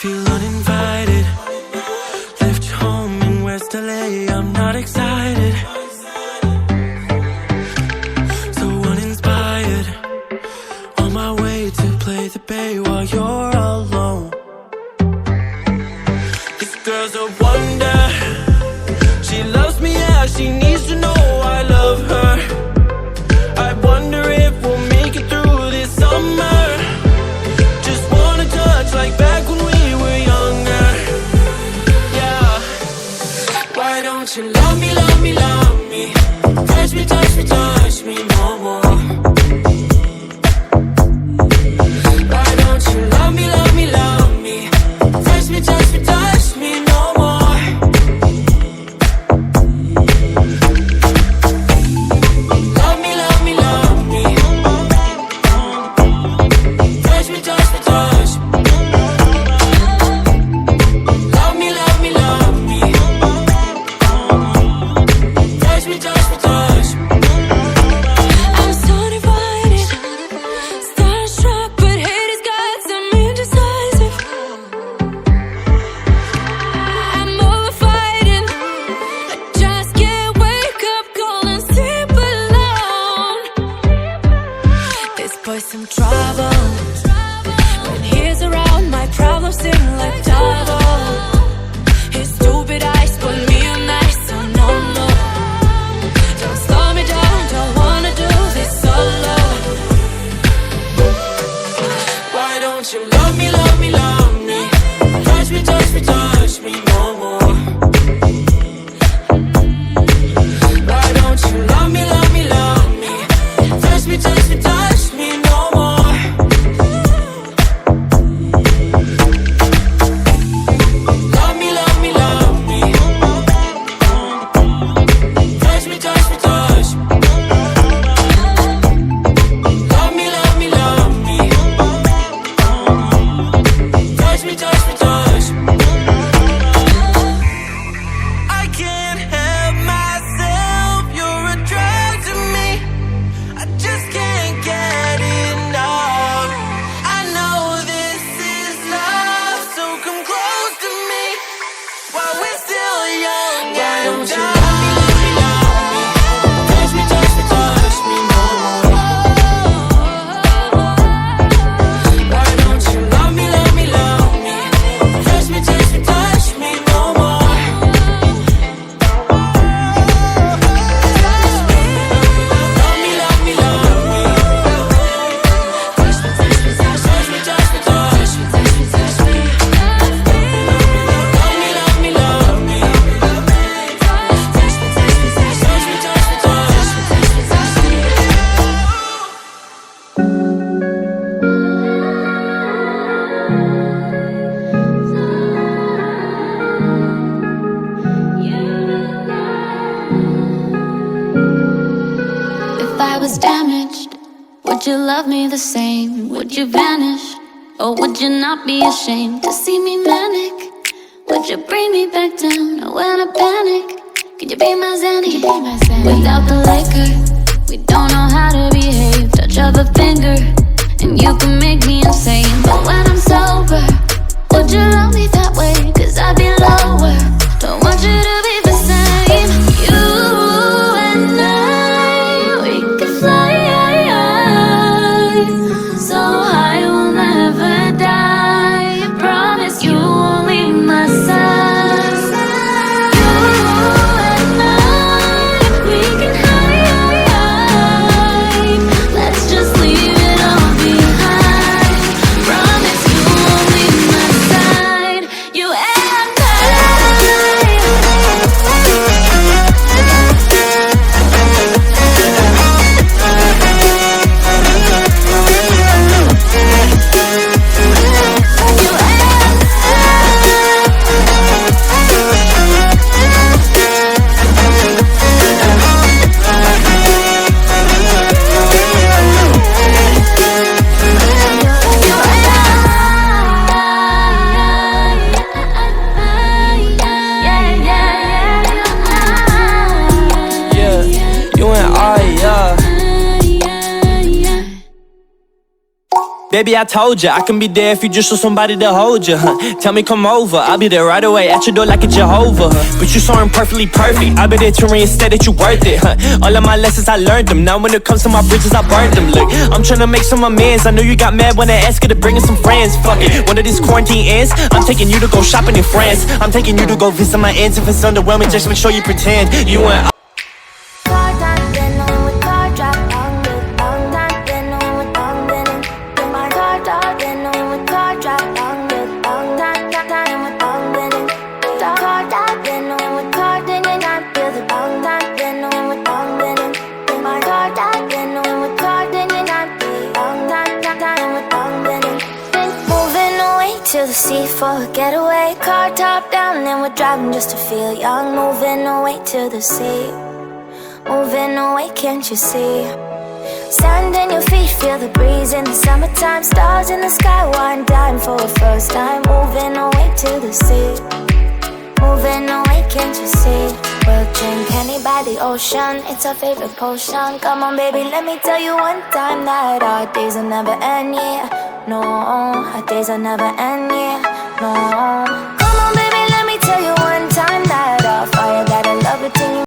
Feel uninvited. Left home in West LA, I'm not excited. So uninspired. On my way to play the bay while you're alone. This girl's a wonder. She loves me, yeah, she needs to know I love her. I wonder if we'll make it through this summer. Just wanna touch like back when we were younger. Yeah. Why don't you love me, love me, love me? Touch me, touch me, touch me no more. Why don't you love me, love me, love me? Touch me, touch me, touch me no more. Love me, love me, love me. Touch me, touch me, touch me. Love me, love me, love me. Touch me, touch me, touch me. I'm so divided, starstruck, but hate has got some indecisive. I'm over fighting, I just can't wake up cold and sleep alone. This boy's some trouble. When he's around, my problems seem like double. His stupid eyes put me on ice, so no, no. Don't slow me down, don't wanna do this solo. Why don't you love me, love me, love me? Touch me, touch me, touch me no more. Why don't you love me, love me, love me? Touch me, touch me, touch me no more. Love me, love me, love me. Touch me, touch me, touch me. Love me, love me, love me. Touch me, touch me, touch me. I can't help myself, you're a drug to me. I just can't get enough. I know this is love, so come close to me while we're still young. Why don't you love me, love me, love me? Touch me, touch me, touch me no more. Why don't you love me, love me, love me? Touch me, touch me, touch me no more. Love me, love me, love me. Touch me, touch me, touch me, touch me, touch me, touch me, touch me. Love me, love me, love me. Touch me, touch me, touch me, touch me, touch me, touch me, touch me. If I was damaged, would you love me the same? Would you vanish? Or would you not be ashamed to see me manic? Would you bring me back down when I panic? Could you be my Zanny? Without the liquor, we don't know how to behave. Touch of a finger, and you can make me insane. But when I'm sober, would you love me that way? Cause I'd be lower. Don't want you to be the same. You and I, we could fly so high we'll never die. I promise you won't leave my side. You and I, we can hide. Let's just leave it all behind. Promise you won't leave my side. You and Baby, I told ya, I can be there if you just want somebody to hold ya. Tell me come over, I'll be there right away at your door like a Jehovah. But you so imperfectly perfect, I'll be there to reinstate that you worth it. All of my lessons, I learned them. Now when it comes to my bridges, I burned them. Look, I'm tryna make some amends. I know you got mad when I asked you to bring in some friends. Fuck it, when this quarantine ends, I'm taking you to go shopping in France. I'm taking you to go visit my aunts. If it's underwhelming, just make sure you pretend you want. To the sea for a getaway, car top down and we're driving just to feel young. Moving away to the sea, moving away, can't you see? Sand in your feet, feel the breeze in the summertime. Stars in the sky, one dime for a first time. Moving away to the sea, moving away, can't you see? We'll drink honey by the ocean, it's our favorite potion. Come on baby, let me tell you one time that our days will never end, yeah. No, our days will never end, yeah. No.